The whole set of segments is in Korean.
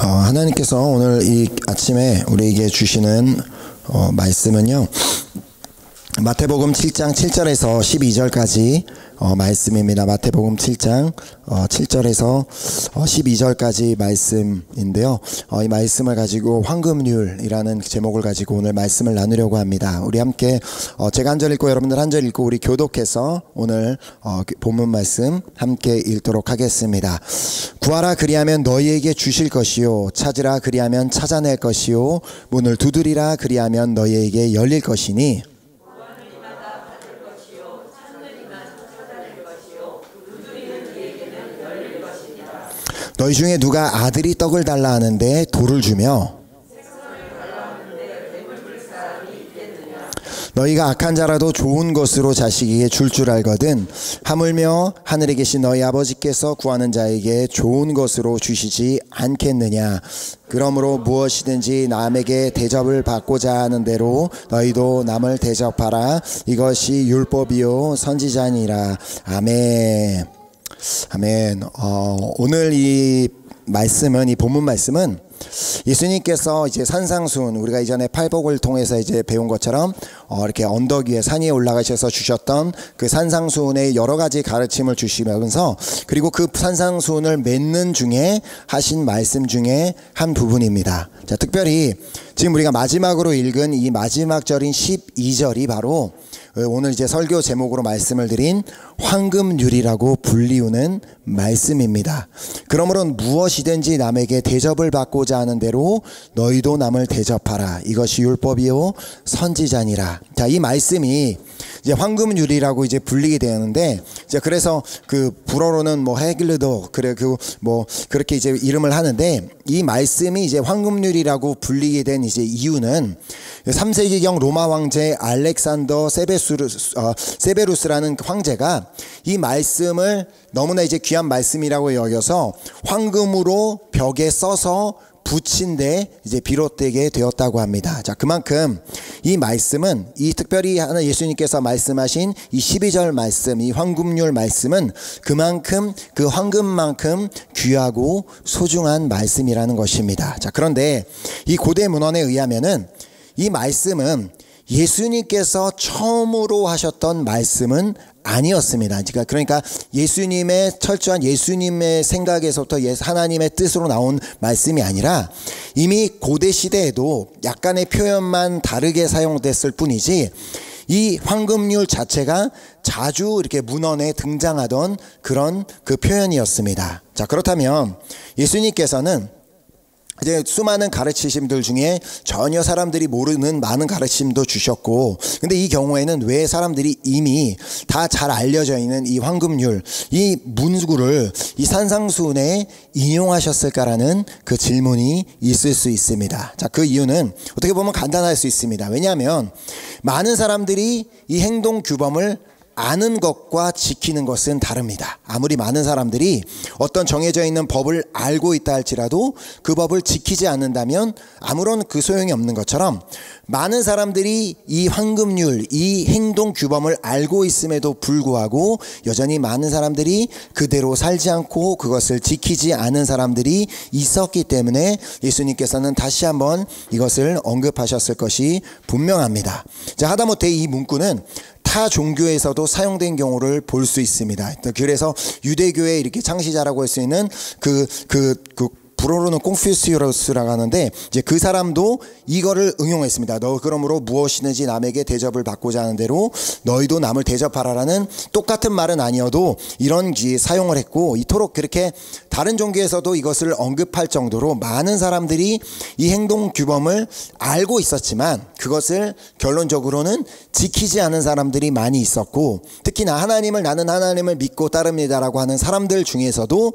하나님께서 오늘 이 아침에 우리에게 주시는 말씀은요, 마태복음 7장 7절에서 12절까지 말씀입니다. 마태복음 7장 7절에서 12절까지 말씀인데요. 이 말씀을 가지고 황금률이라는 제목을 가지고 오늘 말씀을 나누려고 합니다. 우리 함께 제가 한 절 읽고 여러분들 한 절 읽고 우리 교독해서 오늘 본문 말씀 함께 읽도록 하겠습니다. 구하라 그리하면 너희에게 주실 것이요, 찾으라 그리하면 찾아낼 것이요, 문을 두드리라 그리하면 너희에게 열릴 것이니 너희 중에 누가 아들이 떡을 달라 하는데 돌을 주며 너희가 악한 자라도 좋은 것으로 자식에게 줄 알거든 하물며 하늘에 계신 너희 아버지께서 구하는 자에게 좋은 것으로 주시지 않겠느냐. 그러므로 무엇이든지 남에게 대접을 받고자 하는 대로 너희도 남을 대접하라. 이것이 율법이요 선지자니라. 아멘. 아멘. 오늘 이 말씀은, 이 본문 말씀은 예수님께서 이제 산상수훈, 우리가 이전에 팔복을 통해서 이제 배운 것처럼 이렇게 언덕 위에 산 위에 올라가셔서 주셨던 그 산상수훈의 여러 가지 가르침을 주시면서, 그리고 그 산상수훈을 맺는 중에 하신 말씀 중에 한 부분입니다. 자, 특별히 지금 우리가 마지막으로 읽은 이 마지막 절인 12절이 바로 오늘 이제 설교 제목으로 말씀을 드린 황금률이라고 불리우는 말씀입니다. 그러므로 무엇이든지 남에게 대접을 받고자 하는 대로 너희도 남을 대접하라. 이것이 율법이요 선지자니라. 자, 이 말씀이 이제 황금률이라고 이제 불리게 되었는데, 이제 그래서 그 불어로는 뭐 헤길르도 그렇게 이제 이름을 하는데, 이 말씀이 이제 황금률이라고 불리게 된 이제 이유는 3세기경 로마 황제 알렉산더 세베루스라는 황제가 이 말씀을 너무나 이제 귀한 말씀이라고 여겨서 황금으로 벽에 써서 붙인 데 이제 비롯되게 되었다고 합니다. 자, 그만큼 이 말씀은, 이 특별히 하나 예수님께서 말씀하신 이 12절 말씀, 이 황금률 말씀은 그만큼, 그 황금만큼 귀하고 소중한 말씀이라는 것입니다. 자, 그런데 이 고대 문헌에 의하면은 이 말씀은 예수님께서 처음으로 하셨던 말씀은 아니었습니다. 그러니까 예수님의 철저한 예수님의 생각에서부터 하나님의 뜻으로 나온 말씀이 아니라 이미 고대 시대에도 약간의 표현만 다르게 사용됐을 뿐이지, 이 황금률 자체가 자주 이렇게 문헌에 등장하던 그런 그 표현이었습니다. 자, 그렇다면 예수님께서는 이제 수많은 가르치심들 중에 전혀 사람들이 모르는 많은 가르침도 주셨고, 근데 이 경우에는 왜 사람들이 이미 다 잘 알려져 있는 이 황금률, 이 문구를 이 산상수훈에 인용하셨을까라는 그 질문이 있을 수 있습니다. 자, 그 이유는 어떻게 보면 간단할 수 있습니다. 왜냐하면 많은 사람들이 이 행동 규범을 아는 것과 지키는 것은 다릅니다. 아무리 많은 사람들이 어떤 정해져 있는 법을 알고 있다 할지라도 그 법을 지키지 않는다면 아무런 그 소용이 없는 것처럼, 많은 사람들이 이 황금률, 이 행동 규범을 알고 있음에도 불구하고 여전히 많은 사람들이 그대로 살지 않고 그것을 지키지 않은 사람들이 있었기 때문에 예수님께서는 다시 한번 이것을 언급하셨을 것이 분명합니다. 자, 하다못해 이 문구는 타 종교에서도 사용된 경우를 볼 수 있습니다. 그래서 유대교의 이렇게 창시자라고 할 수 있는 불어로는 꽁퓨시우스라고 하는데, 이제 그 사람도 이거를 응용했습니다. 너 그러므로 무엇이든지 남에게 대접을 받고자 하는 대로 너희도 남을 대접하라라는 똑같은 말은 아니어도 이런 사용을 했고, 이토록 그렇게 다른 종교에서도 이것을 언급할 정도로 많은 사람들이 이 행동 규범을 알고 있었지만 그것을 결론적으로는 지키지 않은 사람들이 많이 있었고, 특히나 나는 하나님을 믿고 따릅니다라고 하는 사람들 중에서도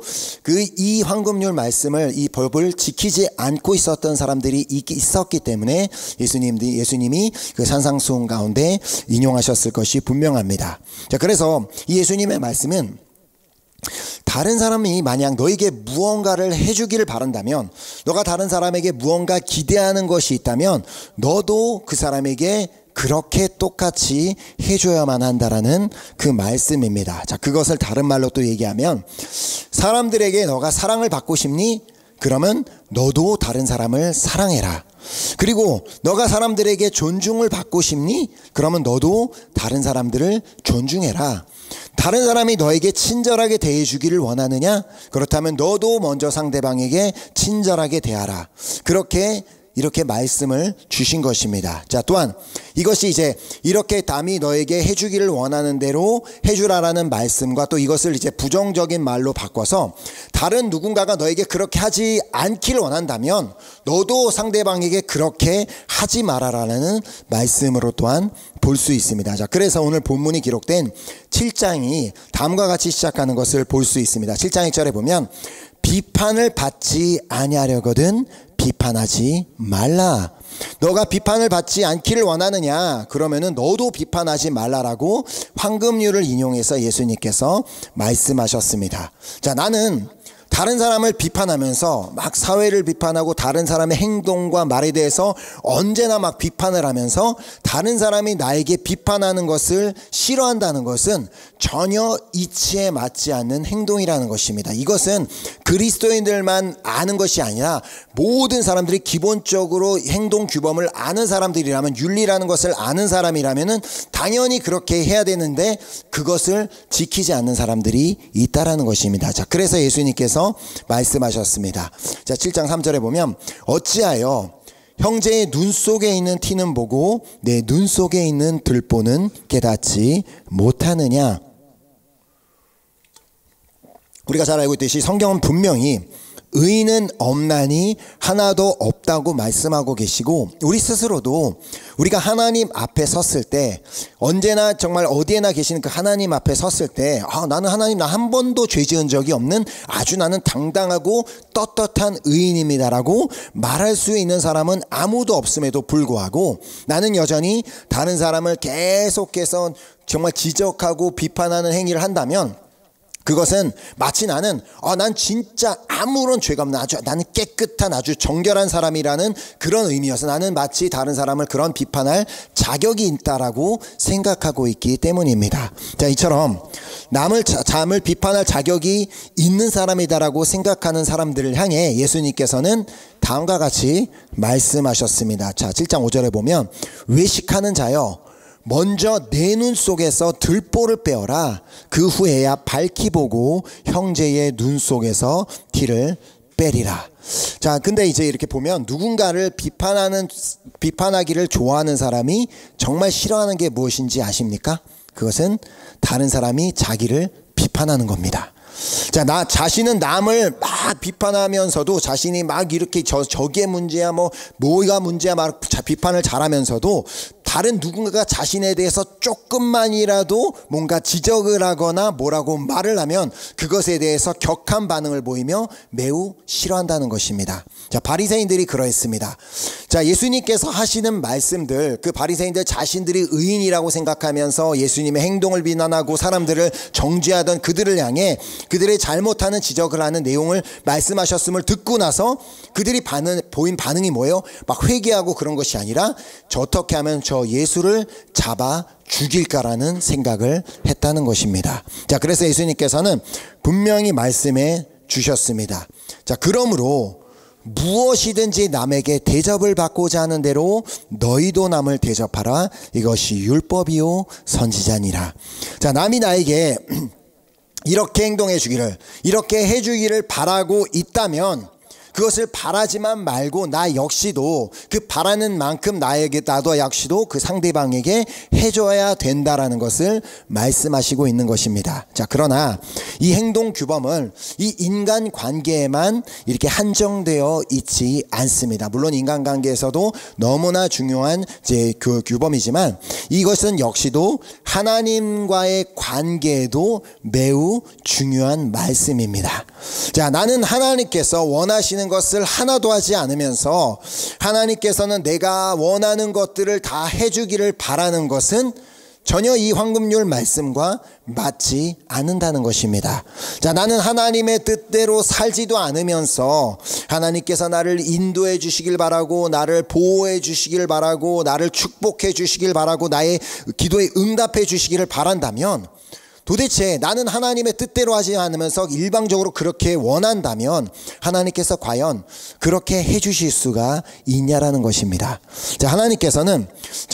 이 황금률 말씀을, 이 법을 지키지 않고 있었던 사람들이 있었기 때문에 예수님이 그 산상수훈 가운데 인용하셨을 것이 분명합니다. 자, 그래서 이 예수님의 말씀은 다른 사람이 만약 너에게 무언가를 해주기를 바란다면, 너가 다른 사람에게 무언가 기대하는 것이 있다면 너도 그 사람에게 그렇게 똑같이 해줘야만 한다라는 그 말씀입니다. 자, 그것을 다른 말로 또 얘기하면, 사람들에게 너가 사랑을 받고 싶니? 그러면 너도 다른 사람을 사랑해라. 그리고 너가 사람들에게 존중을 받고 싶니? 그러면 너도 다른 사람들을 존중해라. 다른 사람이 너에게 친절하게 대해주기를 원하느냐? 그렇다면 너도 먼저 상대방에게 친절하게 대하라. 이렇게 말씀을 주신 것입니다. 자, 또한 이것이 이제 이렇게 남이 너에게 해주기를 원하는 대로 해주라라는 말씀과 또 이것을 이제 부정적인 말로 바꿔서 다른 누군가가 너에게 그렇게 하지 않기를 원한다면 너도 상대방에게 그렇게 하지 말아라라는 말씀으로 또한 볼 수 있습니다. 자, 그래서 오늘 본문이 기록된 7장이 다음과 같이 시작하는 것을 볼 수 있습니다. 7장 1절에 보면 비판을 받지 아니하려거든 비판하지 말라. 너가 비판을 받지 않기를 원하느냐? 그러면은 너도 비판하지 말라라고 황금률을 인용해서 예수님께서 말씀하셨습니다. 자, 나는 다른 사람을 비판하면서 막 사회를 비판하고 다른 사람의 행동과 말에 대해서 언제나 막 비판을 하면서 다른 사람이 나에게 비판하는 것을 싫어한다는 것은 전혀 이치에 맞지 않는 행동이라는 것입니다. 이것은 그리스도인들만 아는 것이 아니라 모든 사람들이 기본적으로 행동 규범을 아는 사람들이라면, 윤리라는 것을 아는 사람이라면은 당연히 그렇게 해야 되는데 그것을 지키지 않는 사람들이 있다라는 것입니다. 자, 그래서 예수님께서 말씀하셨습니다. 자, 7장 3절에 보면 어찌하여 형제의 눈 속에 있는 티는 보고 내 눈 속에 있는 들보는 깨닫지 못하느냐. 우리가 잘 알고 있듯이 성경은 분명히 의인은 없나니 하나도 없다고 말씀하고 계시고, 우리 스스로도 우리가 하나님 앞에 섰을 때, 언제나 정말 어디에나 계시는 그 하나님 앞에 섰을 때, 나는 하나님, 나 한 번도 죄 지은 적이 없는 아주 나는 당당하고 떳떳한 의인입니다라고 말할 수 있는 사람은 아무도 없음에도 불구하고 나는 여전히 다른 사람을 계속해서 정말 지적하고 비판하는 행위를 한다면 그것은 마치 나는 난 진짜 아무런 죄가 없는 나는 깨끗한 아주 정결한 사람이라는 그런 의미여서 나는 마치 다른 사람을 그런 비판할 자격이 있다라고 생각하고 있기 때문입니다. 자, 이처럼 남을 비판할 자격이 있는 사람이다라고 생각하는 들을 향해 예수님께서는 다음과 같이 말씀하셨습니다. 자, 7장 5절에 보면 외식하는 자여 먼저 내 눈 속에서 들보를 빼어라. 그 후에야 밝히 보고 형제의 눈 속에서 티를 빼리라. 자, 근데 이제 이렇게 보면 누군가를 비판하기를 좋아하는 사람이 정말 싫어하는 게 무엇인지 아십니까? 그것은 다른 사람이 자기를 비판하는 겁니다. 자, 나 자신은 남을 막 비판하면서도 자신이 막 이렇게 저게 문제야 뭐가 문제야 막 비판을 잘하면서도 다른 누군가가 자신에 대해서 조금만이라도 뭔가 지적을 하거나 뭐라고 말을 하면 그것에 대해서 격한 반응을 보이며 매우 싫어한다는 것입니다. 자, 바리새인들이 그러했습니다. 자, 예수님께서 하시는 말씀들, 그 바리새인들 자신들이 의인이라고 생각하면서 예수님의 행동을 비난하고 사람들을 정죄하던 그들을 향해 그들의 잘못하는 지적을 하는 내용을 말씀하셨음을 듣고 나서 그들이 보인 반응이 뭐예요? 막 회개하고 그런 것이 아니라 어떻게 하면 저 예수를 잡아 죽일까라는 생각을 했다는 것입니다. 자, 그래서 예수님께서는 분명히 말씀해 주셨습니다. 자, 그러므로 무엇이든지 남에게 대접을 받고자 하는 대로 너희도 남을 대접하라. 이것이 율법이요 선지자니라. 자, 남이 나에게 이렇게 행동해 주기를, 이렇게 해주기를 바라고 있다면 그것을 바라지만 말고 나 역시도 그 바라는 만큼 나도 역시도 그 상대방에게 해줘야 된다라는 것을 말씀하시고 있는 것입니다. 자, 그러나 이 행동 규범은 이 인간 관계에만 이렇게 한정되어 있지 않습니다. 물론 인간 관계에서도 너무나 중요한 그 규범이지만 이것은 역시도 하나님과의 관계에도 매우 중요한 말씀입니다. 자, 나는 하나님께서 원하시는 것을 하나도 하지 않으면서 하나님께서는 내가 원하는 것들을 다 해주기를 바라는 것은 전혀 이 황금률 말씀과 맞지 않는다는 것입니다. 자, 나는 하나님의 뜻대로 살지도 않으면서 하나님께서 나를 인도해 주시길 바라고 나를 보호해 주시길 바라고 나를 축복해 주시길 바라고 나의 기도에 응답해 주시기를 바란다면 도대체 나는 하나님의 뜻대로 하지 않으면서 일방적으로 그렇게 원한다면 하나님께서 과연 그렇게 해주실 수가 있냐라는 것입니다. 자, 하나님께서는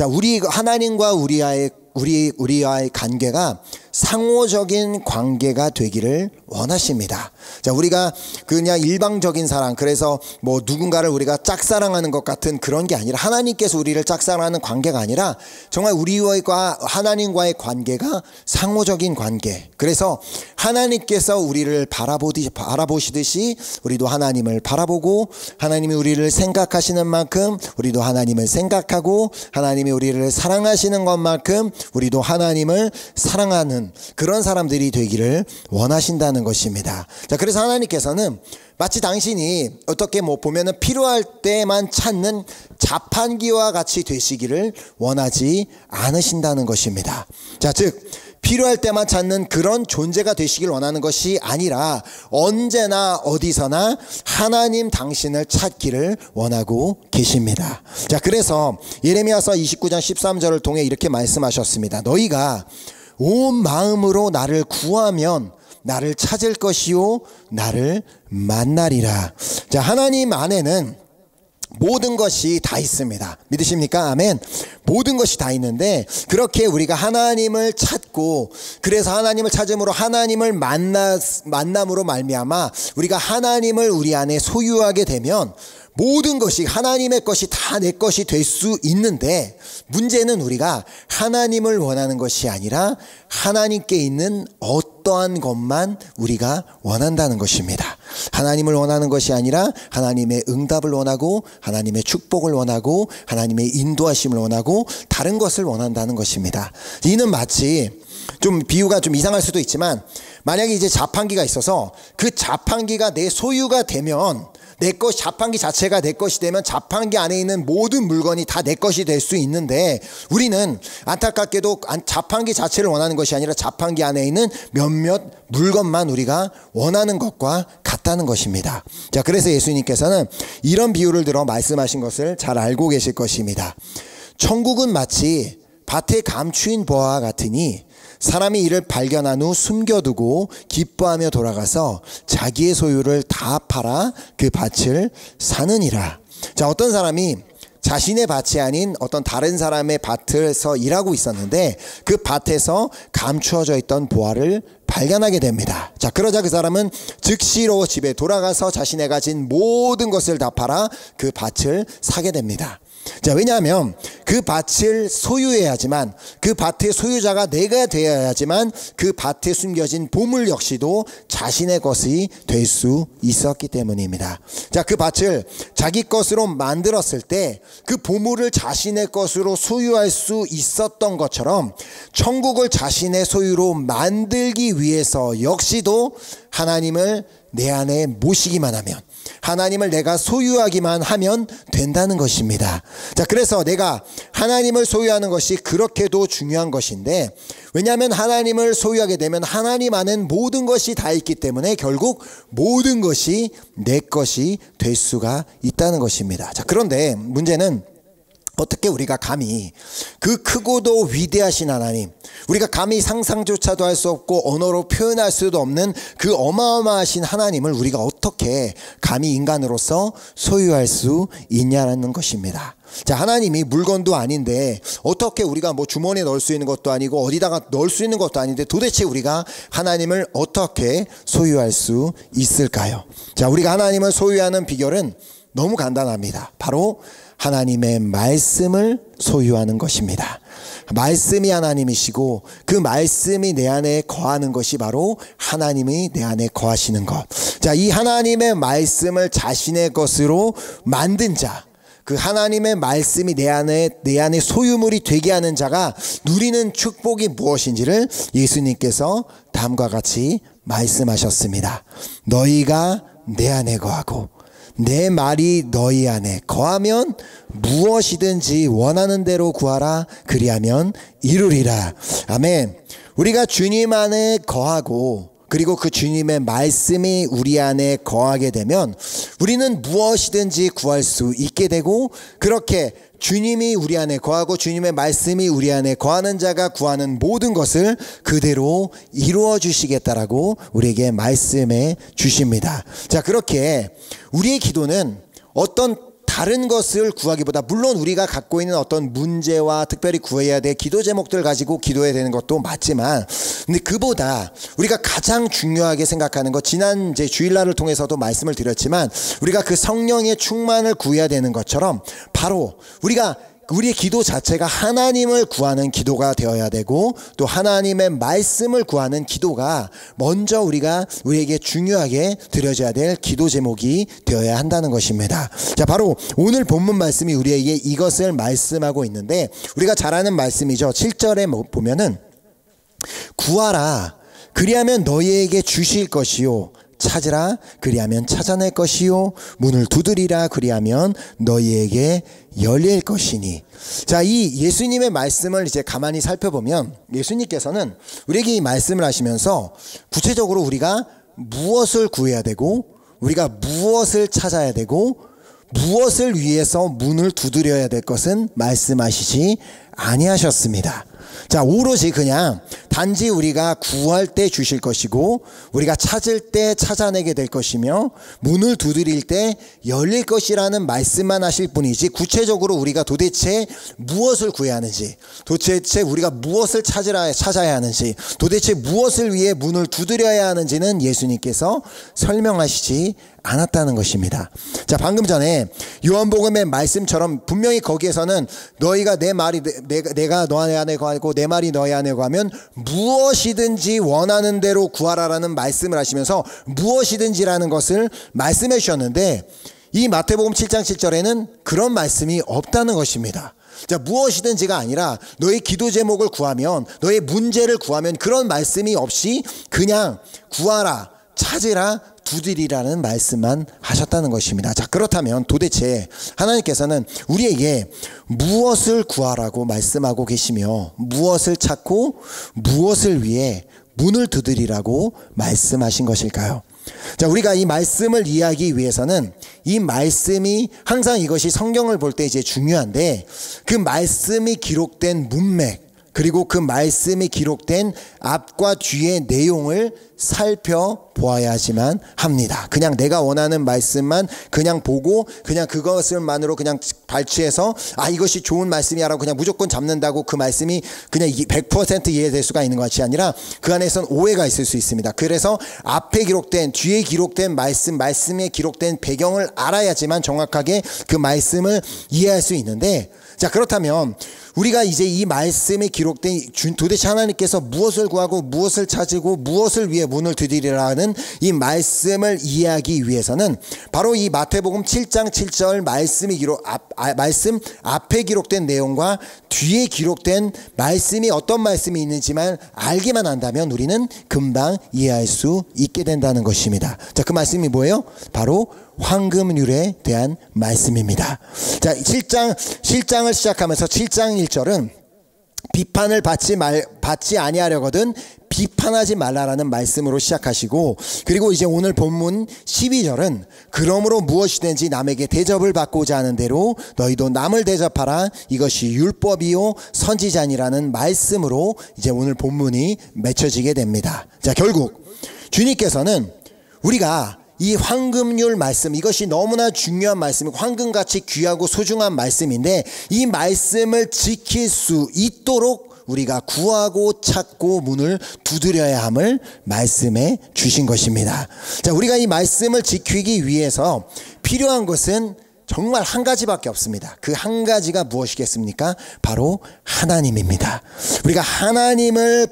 우리 하나님과 우리와의 관계가 상호적인 관계가 되기를 원하십니다. 자, 우리가 그냥 일방적인 사랑, 그래서 뭐 누군가를 우리가 짝사랑하는 것 같은 그런 게 아니라 하나님께서 우리를 짝사랑하는 관계가 아니라 정말 우리와 하나님과의 관계가 상호적인 관계. 그래서 하나님께서 우리를 바라보시듯이 우리도 하나님을 바라보고, 하나님이 우리를 생각하시는 만큼 우리도 하나님을 생각하고, 하나님이 우리를 사랑하시는 것만큼 우리도 하나님을 사랑하는 그런 사람들이 되기를 원하신다는 것입니다. 자, 그래서 하나님께서는 마치 당신이 어떻게 보면은 필요할 때만 찾는 자판기와 같이 되시기를 원하지 않으신다는 것입니다. 자, 즉 필요할 때만 찾는 그런 존재가 되시길 원하는 것이 아니라 언제나 어디서나 하나님 당신을 찾기를 원하고 계십니다. 자, 그래서 예레미야서 29장 13절을 통해 이렇게 말씀하셨습니다. 너희가 온 마음으로 나를 구하면 나를 찾을 것이요 나를 만나리라. 자, 하나님 안에는 모든 것이 다 있습니다. 믿으십니까? 아멘. 모든 것이 다 있는데 그렇게 우리가 하나님을 찾고, 그래서 하나님을 찾음으로 하나님을 만남으로 말미암아 우리가 하나님을 우리 안에 소유하게 되면 모든 것이 하나님의 것이 다 내 것이 될 수 있는데, 문제는 우리가 하나님을 원하는 것이 아니라 하나님께 있는 어떠한 것만 우리가 원한다는 것입니다. 하나님을 원하는 것이 아니라 하나님의 응답을 원하고, 하나님의 축복을 원하고, 하나님의 인도하심을 원하고, 다른 것을 원한다는 것입니다. 이는 마치 좀 비유가 좀 이상할 수도 있지만, 만약에 이제 자판기가 있어서 그 자판기가 내 소유가 되면, 내 것, 자판기 자체가 내 것이 되면 자판기 안에 있는 모든 물건이 다 내 것이 될 수 있는데, 우리는 안타깝게도 자판기 자체를 원하는 것이 아니라 자판기 안에 있는 몇몇 물건만 우리가 원하는 것과 같다는 것입니다. 자, 그래서 예수님께서는 이런 비유를 들어 말씀하신 것을 잘 알고 계실 것입니다. 천국은 마치 밭에 감추인 보화와 같으니 사람이 이를 발견한 후 숨겨두고 기뻐하며 돌아가서 자기의 소유를 다 팔아 그 밭을 사느니라. 자, 어떤 사람이 자신의 밭이 아닌 어떤 다른 사람의 밭에서 일하고 있었는데 그 밭에서 감추어져 있던 보화를 발견하게 됩니다. 자, 그러자 그 사람은 즉시로 집에 돌아가서 자신의 가진 모든 것을 다 팔아 그 밭을 사게 됩니다. 자, 왜냐하면 그 밭을 소유해야지만, 그 밭의 소유자가 내가 되어야지만 그 밭에 숨겨진 보물 역시도 자신의 것이 될 수 있었기 때문입니다. 자, 그 밭을 자기 것으로 만들었을 때 그 보물을 자신의 것으로 소유할 수 있었던 것처럼 천국을 자신의 소유로 만들기 위해서 역시도 하나님을 내 안에 모시기만 하면, 하나님을 내가 소유하기만 하면 된다는 것입니다. 자, 그래서 내가 하나님을 소유하는 것이 그렇게도 중요한 것인데, 왜냐하면 하나님을 소유하게 되면 하나님 안엔 모든 것이 다 있기 때문에 결국 모든 것이 내 것이 될 수가 있다는 것입니다. 자, 그런데 문제는 어떻게 우리가 감히 그 크고도 위대하신 하나님, 우리가 감히 상상조차도 할 수 없고 언어로 표현할 수도 없는 그 어마어마하신 하나님을 우리가 어떻게 감히 인간으로서 소유할 수 있냐라는 것입니다. 자, 하나님이 물건도 아닌데 어떻게 우리가 뭐 주머니에 넣을 수 있는 것도 아니고 어디다가 넣을 수 있는 것도 아닌데 도대체 우리가 하나님을 어떻게 소유할 수 있을까요? 자, 우리가 하나님을 소유하는 비결은 너무 간단합니다. 바로 하나님의 말씀을 소유하는 것입니다. 말씀이 하나님이시고 그 말씀이 내 안에 거하는 것이 바로 하나님이 내 안에 거하시는 것. 자, 이 하나님의 말씀을 자신의 것으로 만든 자, 그 하나님의 말씀이 내 안에 소유물이 되게 하는 자가 누리는 축복이 무엇인지를 예수님께서 다음과 같이 말씀하셨습니다. 너희가 내 안에 거하고 내 말이 너희 안에 거하면 무엇이든지 원하는 대로 구하라. 그리하면 이루리라. 아멘. 우리가 주님 안에 거하고 그리고 그 주님의 말씀이 우리 안에 거하게 되면 우리는 무엇이든지 구할 수 있게 되고, 그렇게 주님이 우리 안에 거하고 주님의 말씀이 우리 안에 거하는 자가 구하는 모든 것을 그대로 이루어 주시겠다라고 우리에게 말씀해 주십니다. 자, 그렇게 우리의 기도는 어떤 다른 것을 구하기보다, 물론 우리가 갖고 있는 어떤 문제와 특별히 구해야 될 기도 제목들 가지고 기도해야 되는 것도 맞지만, 근데 그보다 우리가 가장 중요하게 생각하는 것, 지난 이제 주일날을 통해서도 말씀을 드렸지만, 우리가 그 성령의 충만을 구해야 되는 것처럼 바로 우리의 기도 자체가 하나님을 구하는 기도가 되어야 되고, 또 하나님의 말씀을 구하는 기도가 먼저 우리에게 중요하게 드려져야 될 기도 제목이 되어야 한다는 것입니다. 자, 바로 오늘 본문 말씀이 우리에게 이것을 말씀하고 있는데, 우리가 잘 아는 말씀이죠. 7절에 보면은 구하라 그리하면 너희에게 주실 것이요, 찾으라 그리하면 찾아낼 것이요, 문을 두드리라 그리하면 너희에게 열릴 것이니. 자, 이 예수님의 말씀을 이제 가만히 살펴보면 예수님께서는 우리에게 이 말씀을 하시면서 구체적으로 우리가 무엇을 구해야 되고, 우리가 무엇을 찾아야 되고, 무엇을 위해서 문을 두드려야 될 것은 말씀하시지 아니하셨습니다. 자, 오로지 그냥 단지 우리가 구할 때 주실 것이고, 우리가 찾을 때 찾아내게 될 것이며, 문을 두드릴 때 열릴 것이라는 말씀만 하실 뿐이지, 구체적으로 우리가 도대체 무엇을 구해야 하는지, 도대체 우리가 무엇을 찾아야 하는지, 도대체 무엇을 위해 문을 두드려야 하는지는 예수님께서 설명하시지 않았다는 것입니다. 자, 방금 전에 요한복음의 말씀처럼 분명히 거기에서는 너희가 내 말이 내가 너 안에 거하고 내 말이 너희 안에 거하면 무엇이든지 원하는 대로 구하라라는 말씀을 하시면서 무엇이든지라는 것을 말씀해 주셨는데, 이 마태복음 7장 7절에는 그런 말씀이 없다는 것입니다. 자, 무엇이든지가 아니라 너의 기도 제목을 구하면, 너의 문제를 구하면 그런 말씀이 없이 그냥 구하라, 찾으라, 두드리라는 말씀만 하셨다는 것입니다. 자, 그렇다면 도대체 하나님께서는 우리에게 무엇을 구하라고 말씀하고 계시며, 무엇을 찾고 무엇을 위해 문을 두드리라고 말씀하신 것일까요? 자, 우리가 이 말씀을 이해하기 위해서는 이 말씀이 항상 이것이 성경을 볼 때 이제 중요한데, 그 말씀이 기록된 문맥, 그리고 그 말씀이 기록된 앞과 뒤의 내용을 살펴보아야지만 합니다. 그냥 내가 원하는 말씀만 그냥 보고 그냥 그것을만으로 그냥 발췌해서 이것이 좋은 말씀이야라고 그냥 무조건 잡는다고 그 말씀이 그냥 100% 이해될 수가 있는 것이 아니라 그 안에선 오해가 있을 수 있습니다. 그래서 앞에 기록된, 뒤에 기록된 말씀에 기록된 배경을 알아야지만 정확하게 그 말씀을 이해할 수 있는데, 자, 그렇다면 우리가 이제 이 말씀에 기록된 도대체 하나님께서 무엇을 구하고 무엇을 찾고 무엇을 위해 문을 두드리라는 이 말씀을 이해하기 위해서는 바로 이 마태복음 7장 7절 말씀 앞에 기록된 내용과 뒤에 기록된 말씀이 어떤 말씀이 있는지만 알기만 한다면 우리는 금방 이해할 수 있게 된다는 것입니다. 자, 그 말씀이 뭐예요? 바로 황금률에 대한 말씀입니다. 자, 7장을 시작하면서 7장 1절은 비판을 받지 아니하려거든 비판하지 말라라는 말씀으로 시작하시고, 그리고 이제 오늘 본문 12절은 그러므로 무엇이든지 남에게 대접을 받고자 하는 대로 너희도 남을 대접하라, 이것이 율법이요 선지자니라는 말씀으로 이제 오늘 본문이 맺혀지게 됩니다. 자, 결국 주님께서는 우리가 이 황금률 말씀, 이것이 너무나 중요한 말씀이고 황금같이 귀하고 소중한 말씀인데, 이 말씀을 지킬 수 있도록 우리가 구하고 찾고 문을 두드려야 함을 말씀해 주신 것입니다. 자, 우리가 이 말씀을 지키기 위해서 필요한 것은 정말 한 가지밖에 없습니다. 그 한 가지가 무엇이겠습니까? 바로 하나님입니다. 우리가 하나님을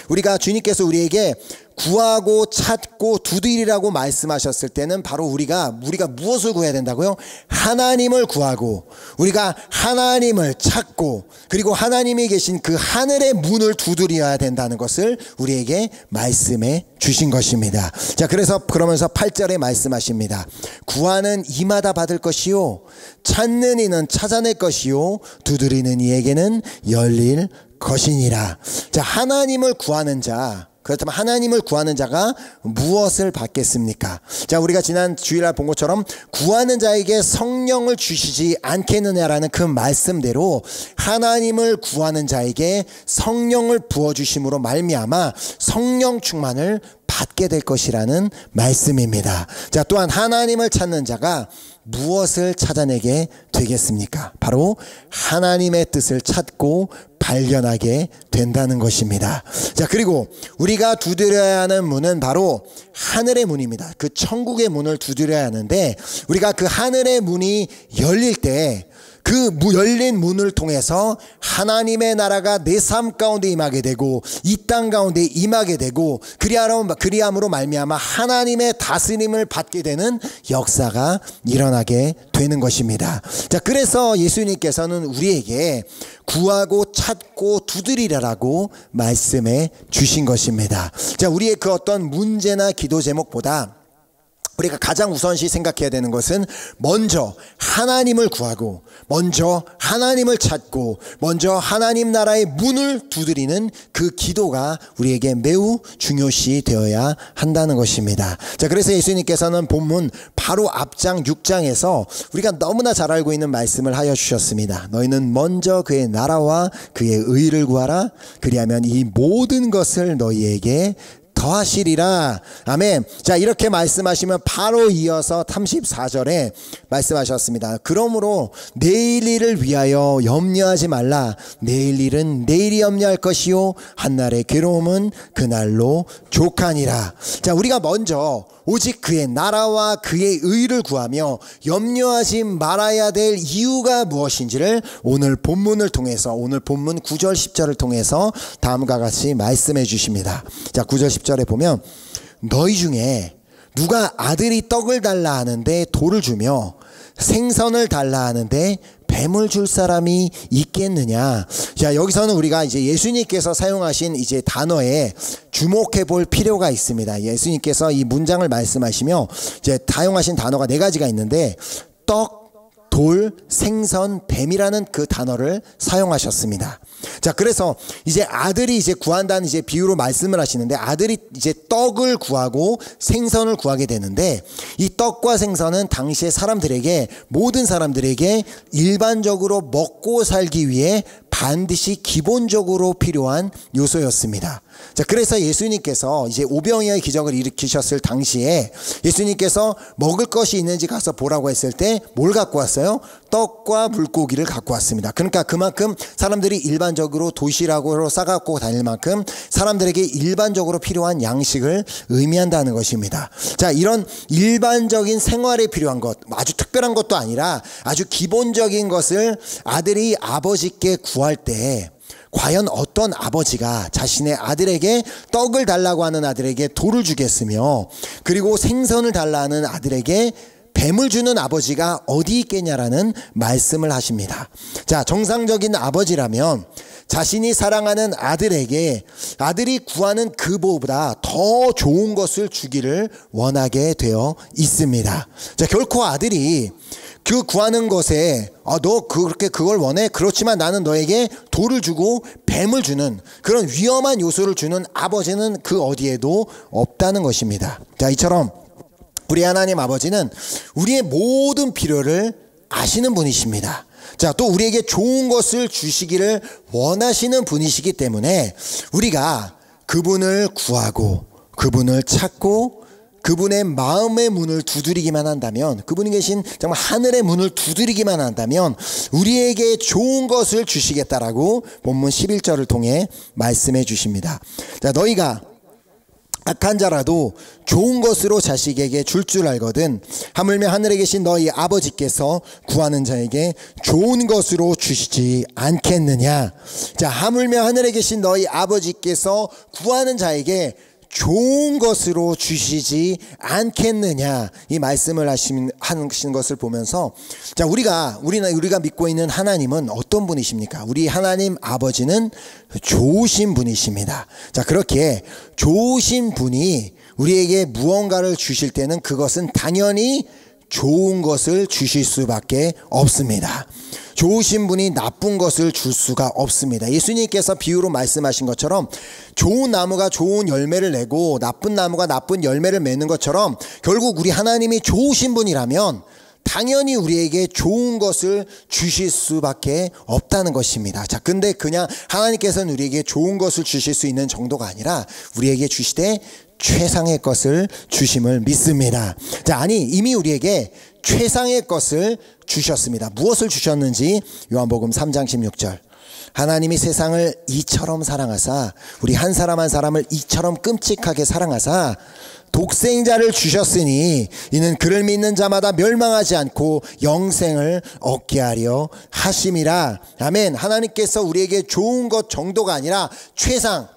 우리가 주님께서 우리에게 구하고 찾고 두드리라고 말씀하셨을 때는 바로 우리가 무엇을 구해야 된다고요? 하나님을 구하고 우리가 하나님을 찾고 그리고 하나님이 계신 그 하늘의 문을 두드려야 된다는 것을 우리에게 말씀해 주신 것입니다. 자, 그러면서 8절에 말씀하십니다. 구하는 이마다 받을 것이요 찾는 이는 찾아낼 것이요 두드리는 이에게는 열릴 것이니라. 자, 하나님을 구하는 자, 그렇다면 하나님을 구하는 자가 무엇을 받겠습니까? 자, 우리가 지난 주일날 본 것처럼 구하는 자에게 성령을 주시지 않겠느냐라는 그 말씀대로 하나님을 구하는 자에게 성령을 부어주심으로 말미암아 성령 충만을 받게 될 것이라는 말씀입니다. 자, 또한 하나님을 찾는 자가 무엇을 찾아내게 되겠습니까? 바로 하나님의 뜻을 찾고 발견하게 된다는 것입니다. 자, 그리고 우리가 두드려야 하는 문은 바로 하늘의 문입니다. 그 천국의 문을 두드려야 하는데 우리가 그 하늘의 문이 열릴 때 그 열린 문을 통해서 하나님의 나라가 내 삶 가운데 임하게 되고 이 땅 가운데 임하게 되고 그리함으로 말미암아 하나님의 다스림을 받게 되는 역사가 일어나게 되는 것입니다. 자, 그래서 예수님께서는 우리에게 구하고 찾고 두드리라라고 말씀해 주신 것입니다. 자, 우리의 그 어떤 문제나 기도 제목보다 우리가 가장 우선시 생각해야 되는 것은 먼저 하나님을 구하고 먼저 하나님을 찾고 먼저 하나님 나라의 문을 두드리는 그 기도가 우리에게 매우 중요시 되어야 한다는 것입니다. 자, 그래서 예수님께서는 본문 바로 앞장 6장에서 우리가 너무나 잘 알고 있는 말씀을 하여 주셨습니다. 너희는 먼저 그의 나라와 그의 의를 구하라. 그리하면 이 모든 것을 너희에게 더하시리라. 아멘. 자, 이렇게 말씀하시면 바로 이어서 34절에 말씀하셨습니다. 그러므로 내일 일을 위하여 염려하지 말라. 내일 일은 내일이 염려할 것이요 한날의 괴로움은 그날로 족하니라. 자, 우리가 먼저 오직 그의 나라와 그의 의를 구하며 염려하지 말아야 될 이유가 무엇인지를 오늘 본문을 통해서 오늘 본문 9절 10절을 통해서 다음과 같이 말씀해 주십니다. 자, 9절 10절에 보면 너희 중에 누가 아들이 떡을 달라 하는데 돌을 주며 생선을 달라 하는데 뱀을 줄 사람이 있겠느냐. 자, 여기서는 우리가 이제 예수님께서 사용하신 이제 단어에 주목해 볼 필요가 있습니다. 예수님께서 이 문장을 말씀하시며 이제 사용하신 단어가 4가지가 있는데 떡, 돌, 생선, 뱀이라는 그 단어를 사용하셨습니다. 자, 그래서 이제 아들이 이제 구한다는 이제 비유로 말씀을 하시는데 아들이 이제 떡을 구하고 생선을 구하게 되는데 이 떡과 생선은 당시의 사람들에게 모든 사람들에게 일반적으로 먹고 살기 위해 반드시 기본적으로 필요한 요소였습니다. 자, 그래서 예수님께서 이제 오병이어의 기적을 일으키셨을 당시에 예수님께서 먹을 것이 있는지 가서 보라고 했을 때 뭘 갖고 왔어요? 떡과 물고기를 갖고 왔습니다. 그러니까 그만큼 사람들이 일반적으로 도시락으로 싸갖고 다닐 만큼 사람들에게 일반적으로 필요한 양식을 의미한다는 것입니다. 자, 이런 일반적인 생활에 필요한 것, 아주 특별한 것도 아니라 아주 기본적인 것을 아들이 아버지께 구할 때 과연 어떤 아버지가 자신의 아들에게 떡을 달라고 하는 아들에게 돌을 주겠으며 그리고 생선을 달라 하는 아들에게 뱀을 주는 아버지가 어디 있겠냐라는 말씀을 하십니다. 자, 정상적인 아버지라면 자신이 사랑하는 아들에게 아들이 구하는 그보다 더 좋은 것을 주기를 원하게 되어 있습니다. 자, 결코 아들이 그 구하는 것에 너 그렇게 그걸 원해? 그렇지만 나는 너에게 돌을 주고 뱀을 주는 그런 위험한 요소를 주는 아버지는 그 어디에도 없다는 것입니다. 자, 이처럼 우리 하나님 아버지는 우리의 모든 필요를 아시는 분이십니다. 자, 또 우리에게 좋은 것을 주시기를 원하시는 분이시기 때문에 우리가 그분을 구하고 그분을 찾고 그분의 마음의 문을 두드리기만 한다면 그분이 계신 정말 하늘의 문을 두드리기만 한다면 우리에게 좋은 것을 주시겠다라고 본문 11절을 통해 말씀해 주십니다. 자, 너희가 악한 자라도 좋은 것으로 자식에게 줄 알거든 하물며 하늘에 계신 너희 아버지께서 구하는 자에게 좋은 것으로 주시지 않겠느냐. 자, 하물며 하늘에 계신 너희 아버지께서 구하는 자에게 좋은 것으로 주시지 않겠느냐 이 말씀을 하신 것을 보면서 자, 우리가 믿고 있는 하나님은 어떤 분이십니까? 우리 하나님 아버지는 좋으신 분이십니다. 자, 그렇게 좋으신 분이 우리에게 무언가를 주실 때는 그것은 당연히 좋은 것을 주실 수밖에 없습니다. 좋으신 분이 나쁜 것을 줄 수가 없습니다. 예수님께서 비유로 말씀하신 것처럼 좋은 나무가 좋은 열매를 내고 나쁜 나무가 나쁜 열매를 맺는 것처럼 결국 우리 하나님이 좋으신 분이라면 당연히 우리에게 좋은 것을 주실 수밖에 없다는 것입니다. 자, 근데 그냥 하나님께서는 우리에게 좋은 것을 주실 수 있는 정도가 아니라 우리에게 주시되 최상의 것을 주심을 믿습니다. 자, 아니 이미 우리에게 최상의 것을 주셨습니다. 무엇을 주셨는지 요한복음 3장 16절. 하나님이 세상을 이처럼 사랑하사 우리 한 사람 한 사람을 이처럼 끔찍하게 사랑하사 독생자를 주셨으니 이는 그를 믿는 자마다 멸망하지 않고 영생을 얻게 하려 하심이라. 아멘. 하나님께서 우리에게 좋은 것 정도가 아니라 최상,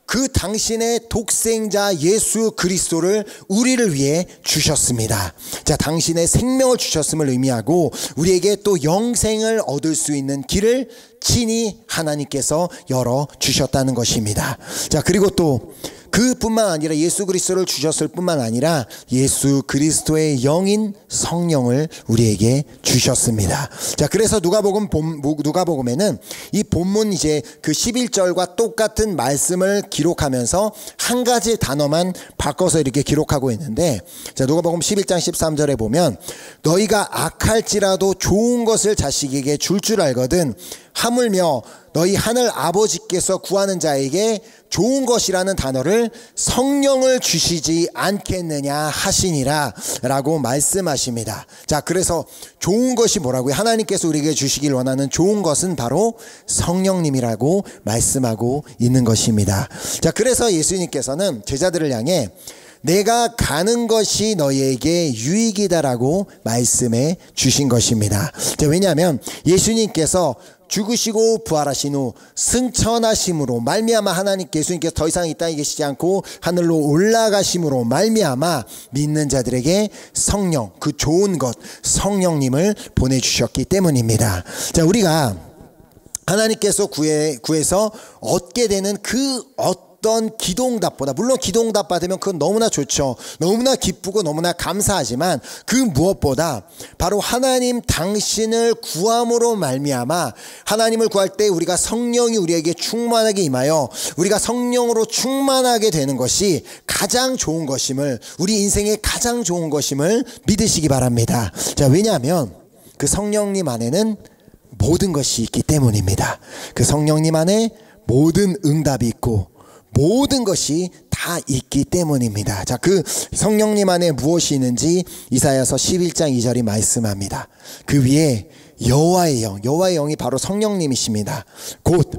그 당신의 독생자 예수 그리스도를 우리를 위해 주셨습니다. 자, 당신의 생명을 주셨음을 의미하고 우리에게 또 영생을 얻을 수 있는 길을 친히 하나님께서 열어 주셨다는 것입니다. 자, 그리고 또 그뿐만 아니라 예수 그리스도를 주셨을 뿐만 아니라 예수 그리스도의 영인 성령을 우리에게 주셨습니다. 자, 그래서 누가복음에는 이 본문 이제 그 11절과 똑같은 말씀을 기록하면서 한 가지 단어만 바꿔서 이렇게 기록하고 있는데, 자, 누가복음 11장 13절에 보면 너희가 악할지라도 좋은 것을 자식에게 줄 줄 알거든 하물며 너희 하늘 아버지께서 구하는 자에게 좋은 것이라는 단어를 성령을 주시지 않겠느냐 하시니라 라고 말씀하십니다. 자, 그래서 좋은 것이 뭐라고요? 하나님께서 우리에게 주시길 원하는 좋은 것은 바로 성령님이라고 말씀하고 있는 것입니다. 자, 그래서 예수님께서는 제자들을 향해 내가 가는 것이 너희에게 유익이다라고 말씀해 주신 것입니다. 자, 왜냐하면 예수님께서 죽으시고 부활하신 후 승천하심으로 말미암아 하나님께 예수님께서 더 이상 이 땅에 계시지 않고 하늘로 올라가심으로 말미암아 믿는 자들에게 성령, 그 좋은 것 성령님을 보내주셨기 때문입니다. 자, 우리가 하나님께서 구해서 얻게 되는 그 어떤 기도응답보다, 물론 기도응답 받으면 그건 너무나 좋죠. 너무나 기쁘고 너무나 감사하지만 그 무엇보다 바로 하나님 당신을 구함으로 말미암아 하나님을 구할 때 우리가 성령이 우리에게 충만하게 임하여 우리가 성령으로 충만하게 되는 것이 가장 좋은 것임을, 우리 인생의 가장 좋은 것임을 믿으시기 바랍니다. 자, 왜냐하면 그 성령님 안에는 모든 것이 있기 때문입니다. 그 성령님 안에 모든 응답이 있고 모든 것이 다 있기 때문입니다. 자, 그 성령님 안에 무엇이 있는지 이사야서 11장 2절이 말씀합니다. 그 위에 여호와의 영, 여호와의 영이 바로 성령님이십니다. 곧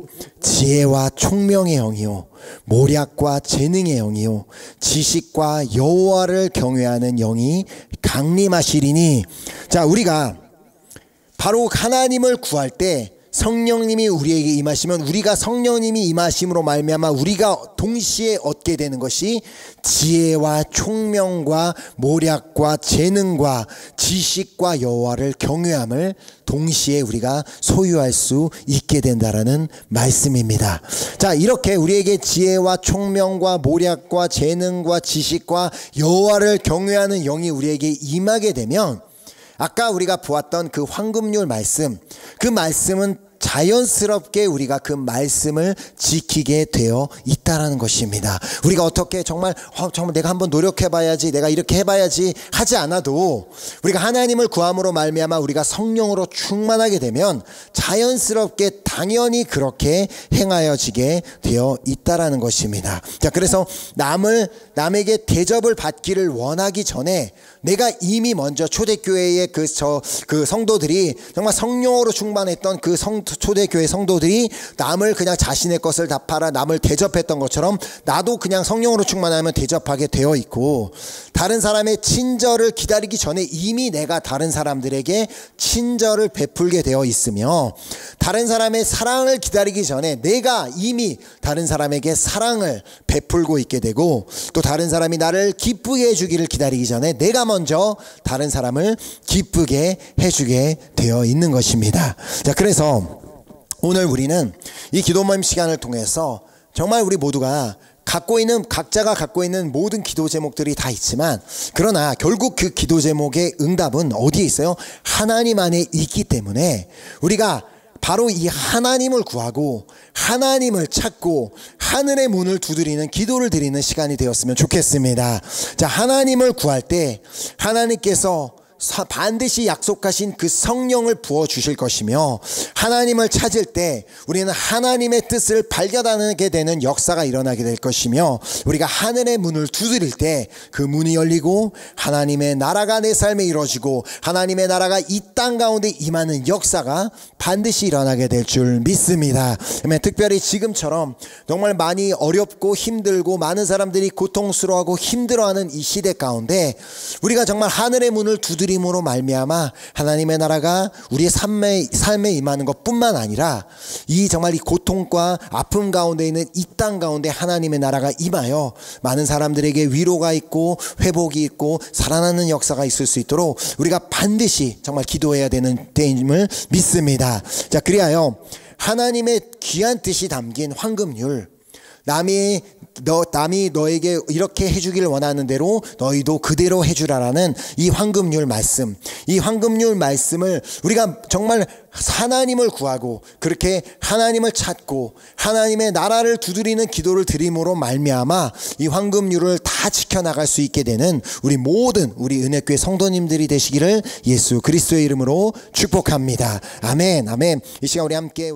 지혜와 총명의 영이요 모략과 재능의 영이요 지식과 여호와를 경외하는 영이 강림하시리니. 자, 우리가 바로 하나님을 구할 때 성령님이 우리에게 임하시면 우리가 성령님이 임하심으로 말미암아 우리가 동시에 얻게 되는 것이 지혜와 총명과 모략과 재능과 지식과 여호와를 경외함을 동시에 우리가 소유할 수 있게 된다라는 말씀입니다. 자, 이렇게 우리에게 지혜와 총명과 모략과 재능과 지식과 여호와를 경외하는 영이 우리에게 임하게 되면 아까 우리가 보았던 그 황금률 말씀, 그 말씀은 자연스럽게 우리가 그 말씀을 지키게 되어 있다라는 것입니다. 우리가 어떻게 정말 내가 한번 노력해봐야지, 내가 이렇게 해봐야지 하지 않아도 우리가 하나님을 구함으로 말미암아 우리가 성령으로 충만하게 되면 자연스럽게 당연히 그렇게 행하여지게 되어 있다라는 것입니다. 자, 그래서 남에게 대접을 받기를 원하기 전에 내가 이미 먼저 초대교회의 그 성도들이 정말 성령으로 충만했던 그 초대교회 성도들이 남을 그냥 자신의 것을 다 팔아 남을 대접했던 것처럼 나도 그냥 성령으로 충만하면 대접하게 되어 있고, 다른 사람의 친절을 기다리기 전에 이미 내가 다른 사람들에게 친절을 베풀게 되어 있으며, 다른 사람의 사랑을 기다리기 전에 내가 이미 다른 사람에게 사랑을 베풀고 있게 되고, 또 다른 사람이 나를 기쁘게 해주기를 기다리기 전에 내가 먼저 다른 사람을 기쁘게 해주게 되어 있는 것입니다. 자, 그래서 오늘 우리는 이 기도 모임 시간을 통해서 정말 우리 모두가 각자가 갖고 있는 모든 기도 제목들이 다 있지만, 그러나 결국 그 기도 제목의 응답은 어디에 있어요? 하나님 안에 있기 때문에 우리가 바로 이 하나님을 구하고 하나님을 찾고 하늘의 문을 두드리는 기도를 드리는 시간이 되었으면 좋겠습니다. 자, 하나님을 구할 때 하나님께서 반드시 약속하신 그 성령을 부어주실 것이며, 하나님을 찾을 때 우리는 하나님의 뜻을 발견하게 되는 역사가 일어나게 될 것이며, 우리가 하늘의 문을 두드릴 때 그 문이 열리고 하나님의 나라가 내 삶에 이루어지고 하나님의 나라가 이 땅 가운데 임하는 역사가 반드시 일어나게 될 줄 믿습니다. 특별히 지금처럼 정말 많이 어렵고 힘들고 많은 사람들이 고통스러워하고 힘들어하는 이 시대 가운데 우리가 정말 하늘의 문을 두드림으로 말미암아 하나님의 나라가 우리의 삶에 임하는 것뿐만 아니라 정말 이 고통과 아픔 가운데 있는 이 땅 가운데 하나님의 나라가 임하여 많은 사람들에게 위로가 있고 회복이 있고 살아나는 역사가 있을 수 있도록 우리가 반드시 정말 기도해야 되는 때임을 믿습니다. 자, 그리하여 하나님의 귀한 뜻이 담긴 황금률, 남이 너에게 이렇게 해주길 원하는 대로 너희도 그대로 해주라라는 이 황금률 말씀, 이 황금률 말씀을 우리가 정말 하나님을 구하고 그렇게 하나님을 찾고 하나님의 나라를 두드리는 기도를 드림으로 말미암아 이 황금률을 다 지켜나갈 수 있게 되는 우리 모든 우리 은혜교회 성도님들이 되시기를 예수 그리스도의 이름으로 축복합니다. 아멘, 아멘. 이 시간 우리 함께